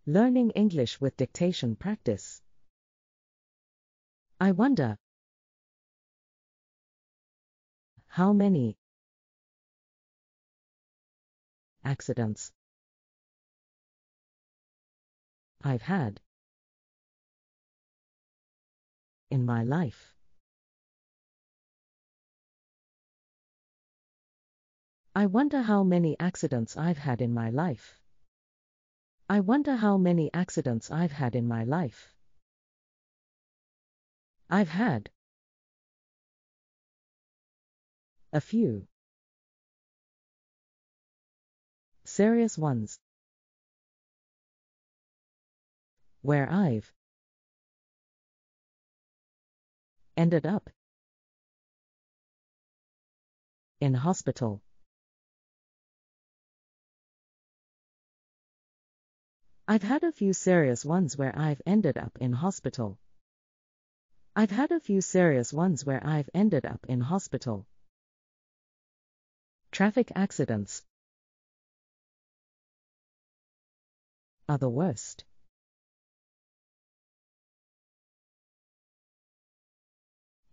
Learning English with dictation practice. I wonder how many accidents I've had in my life. I wonder how many accidents I've had in my life. I wonder how many accidents I've had in my life. I've had a few serious ones where I've ended up in hospital. I've had a few serious ones where I've ended up in hospital. I've had a few serious ones where I've ended up in hospital. Traffic accidents are the worst.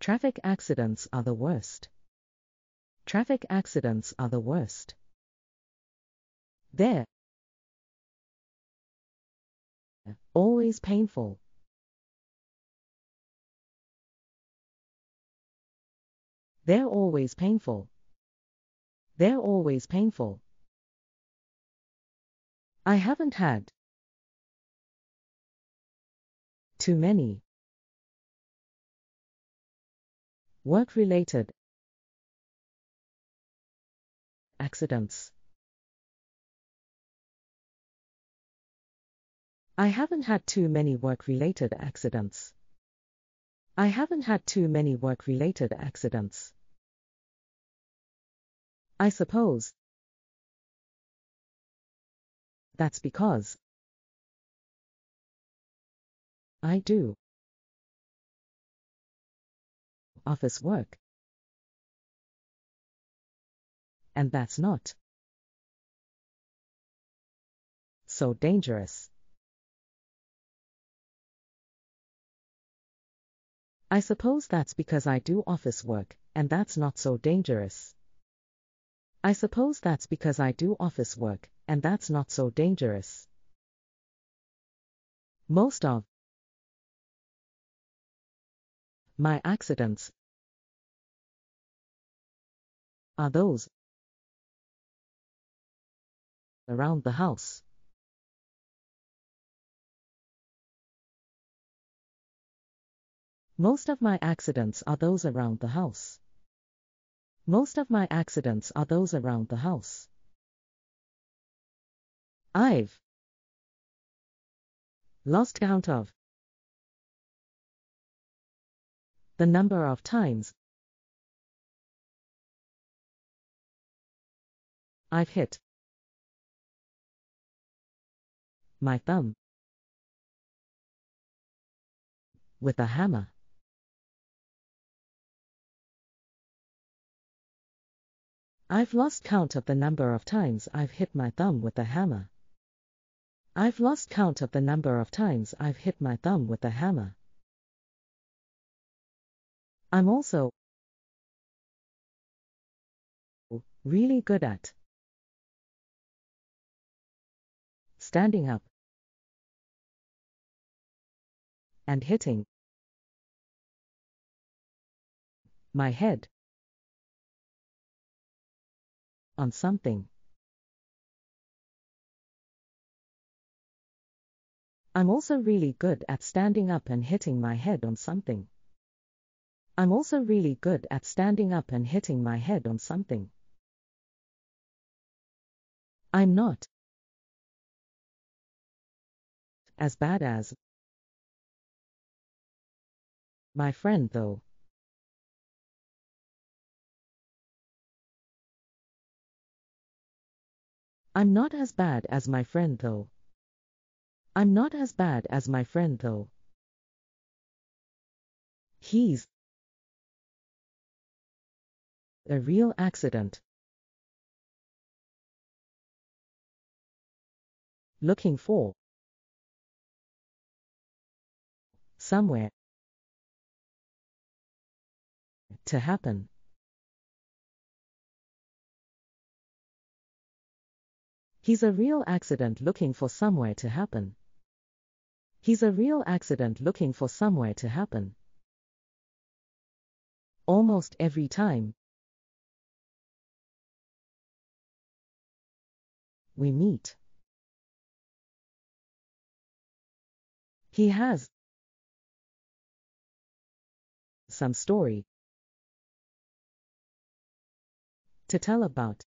Traffic accidents are the worst. Traffic accidents are the worst. They're always painful. They're always painful. They're always painful. I haven't had too many work-related accidents. I haven't had too many work-related accidents. I haven't had too many work-related accidents. I suppose that's because I do office work, and that's not so dangerous. I suppose that's because I do office work, and that's not so dangerous. I suppose that's because I do office work, and that's not so dangerous. Most of my accidents are those around the house. Most of my accidents are those around the house. Most of my accidents are those around the house. I've lost count of the number of times I've hit my thumb with a hammer. I've lost count of the number of times I've hit my thumb with a hammer. I've lost count of the number of times I've hit my thumb with a hammer. I'm also really good at standing up and hitting my head on something. I'm also really good at standing up and hitting my head on something. I'm also really good at standing up and hitting my head on something. I'm not as bad as my friend, though. I'm not as bad as my friend, though. I'm not as bad as my friend, though. He's a real accident. Looking for somewhere to happen. He's a real accident looking for somewhere to happen. He's a real accident looking for somewhere to happen. Almost every time we meet, he has some story to tell about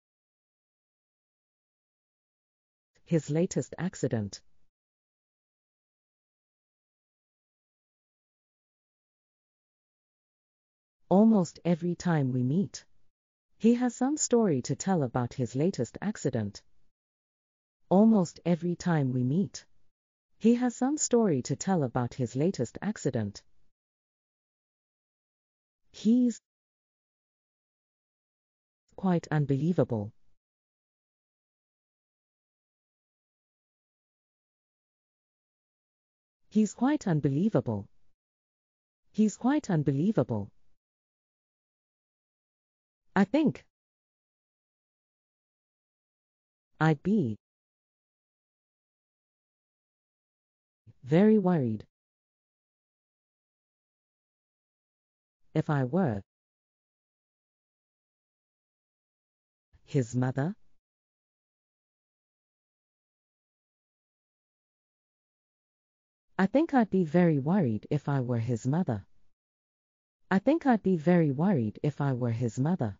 his latest accident. Almost every time we meet, he has some story to tell about his latest accident. Almost every time we meet, he has some story to tell about his latest accident. He's quite unbelievable. He's quite unbelievable. He's quite unbelievable. I think I'd be very worried if I were his mother. I think I'd be very worried if I were his mother. I think I'd be very worried if I were his mother.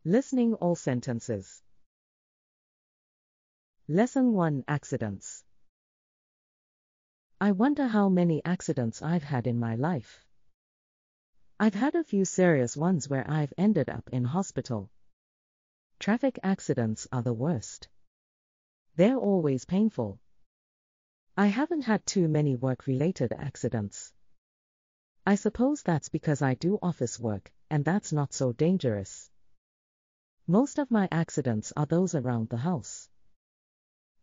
Listening all sentences. Lesson 1: Accidents. I wonder how many accidents I've had in my life. I've had a few serious ones where I've ended up in hospital. Traffic accidents are the worst. They're always painful. I haven't had too many work-related accidents. I suppose that's because I do office work, and that's not so dangerous. Most of my accidents are those around the house.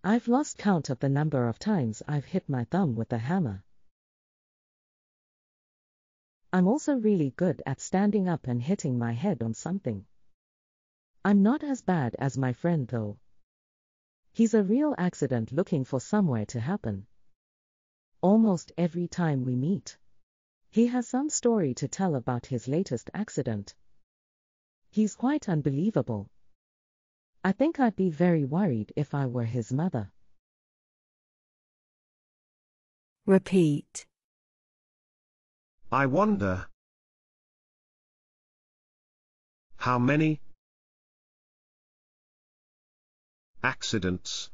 I've lost count of the number of times I've hit my thumb with a hammer. I'm also really good at standing up and hitting my head on something. I'm not as bad as my friend though. He's a real accident looking for somewhere to happen. Almost every time we meet, he has some story to tell about his latest accident. He's quite unbelievable. I think I'd be very worried if I were his mother. Repeat. I wonder how many accidents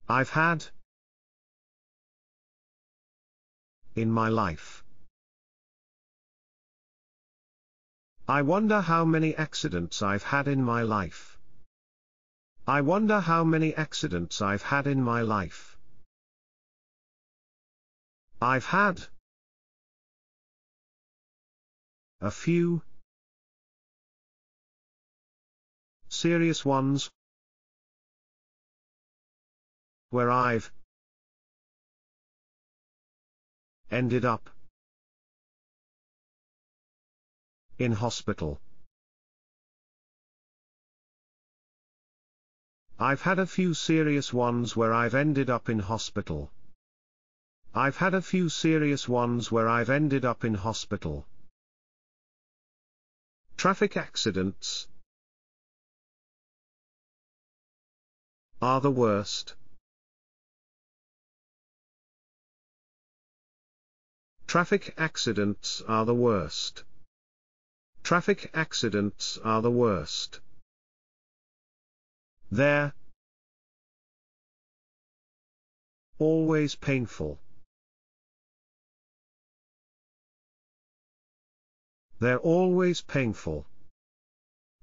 I've had in my life. I wonder how many accidents I've had in my life. I wonder how many accidents I've had in my life. I've had a few serious ones where I've ended up in hospital. I've had a few serious ones where I've ended up in hospital. I've had a few serious ones where I've ended up in hospital. Traffic accidents are the worst. Traffic accidents are the worst. Traffic accidents are the worst. They're always painful. They're always painful.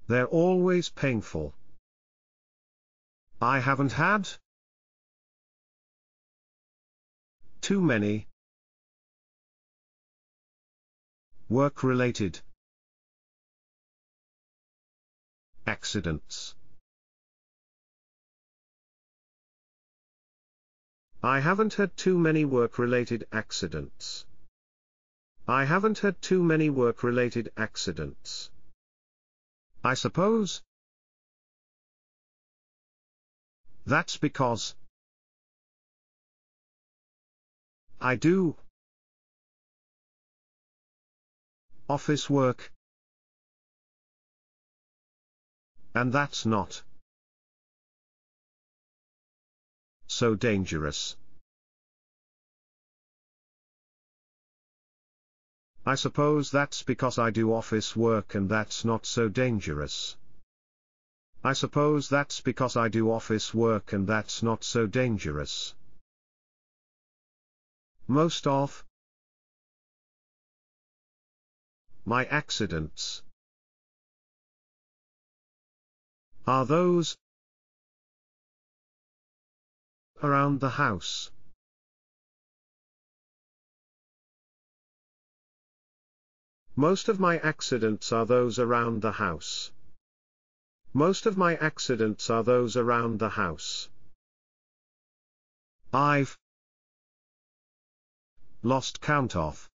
They're always painful. I haven't had too many work-related accidents. I haven't had too many work-related accidents. I haven't had too many work-related accidents. I suppose. That's because. I do. Office work. And that's not so dangerous. I suppose that's because I do office work and that's not so dangerous. I suppose that's because I do office work and that's not so dangerous. Most of my accidents are those around the house. Most of my accidents are those around the house. Most of my accidents are those around the house. I've lost count of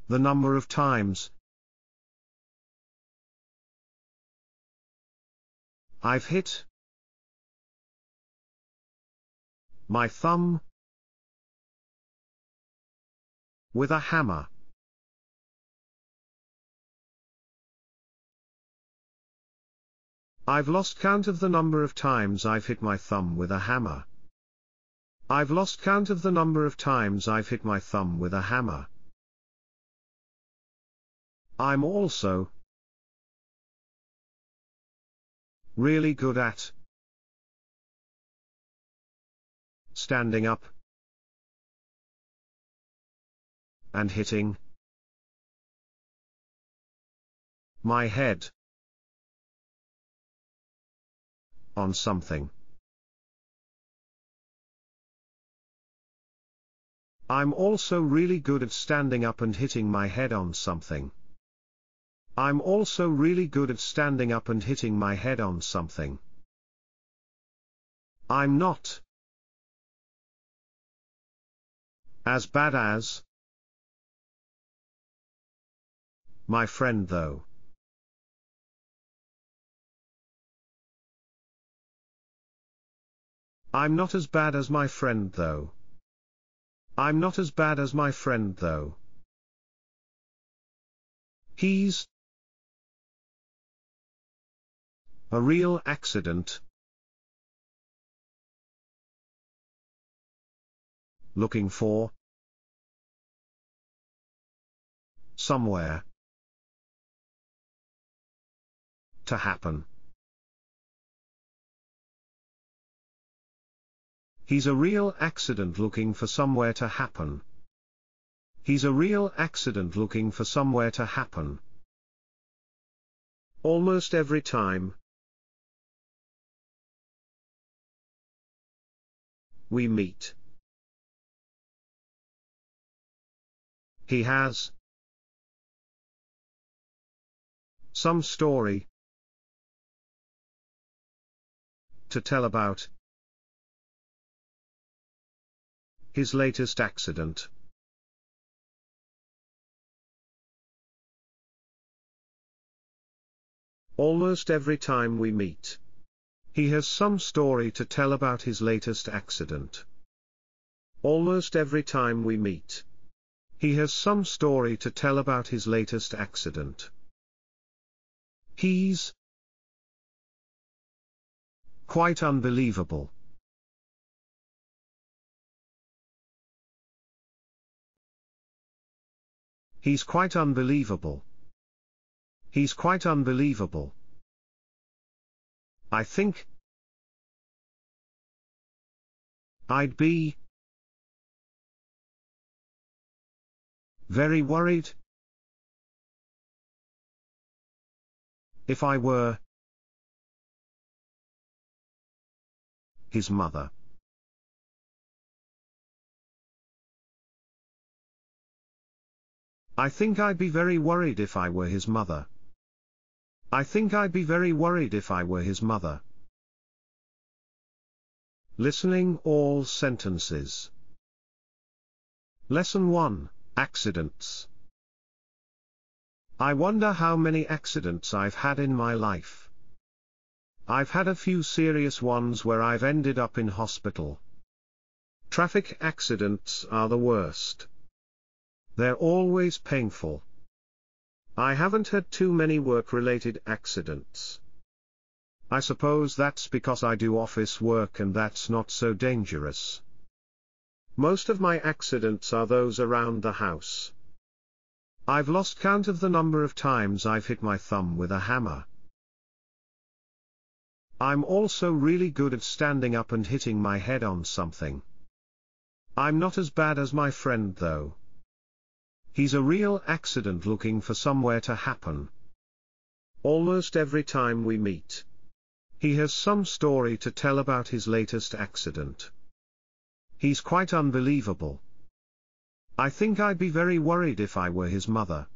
the number of times I've hit my thumb with a hammer. I've lost count of the number of times I've hit my thumb with a hammer. I've lost count of the number of times I've hit my thumb with a hammer. I'm also really good at standing up and hitting my head on something. I'm also really good at standing up and hitting my head on something. I'm also really good at standing up and hitting my head on something. I'm not as bad as my friend though. I'm not as bad as my friend though. I'm not as bad as my friend though. He's a real accident. Looking for somewhere to happen. He's a real accident looking for somewhere to happen. He's a real accident looking for somewhere to happen. Almost every time we meet, he has some story to tell about his latest accident. Almost every time we meet, he has some story to tell about his latest accident. Almost every time we meet, he has some story to tell about his latest accident. He's quite unbelievable. He's quite unbelievable. He's quite unbelievable. I think I'd be very worried if I were his mother. I think I'd be very worried if I were his mother. I think I'd be very worried if I were his mother. Listening all sentences. Lesson 1, Accidents. I wonder how many accidents I've had in my life. I've had a few serious ones where I've ended up in hospital. Traffic accidents are the worst. They're always painful. I haven't had too many work-related accidents. I suppose that's because I do office work and that's not so dangerous. Most of my accidents are those around the house. I've lost count of the number of times I've hit my thumb with a hammer. I'm also really good at standing up and hitting my head on something. I'm not as bad as my friend though. He's a real accident looking for somewhere to happen. Almost every time we meet, he has some story to tell about his latest accident. He's quite unbelievable. I think I'd be very worried if I were his mother.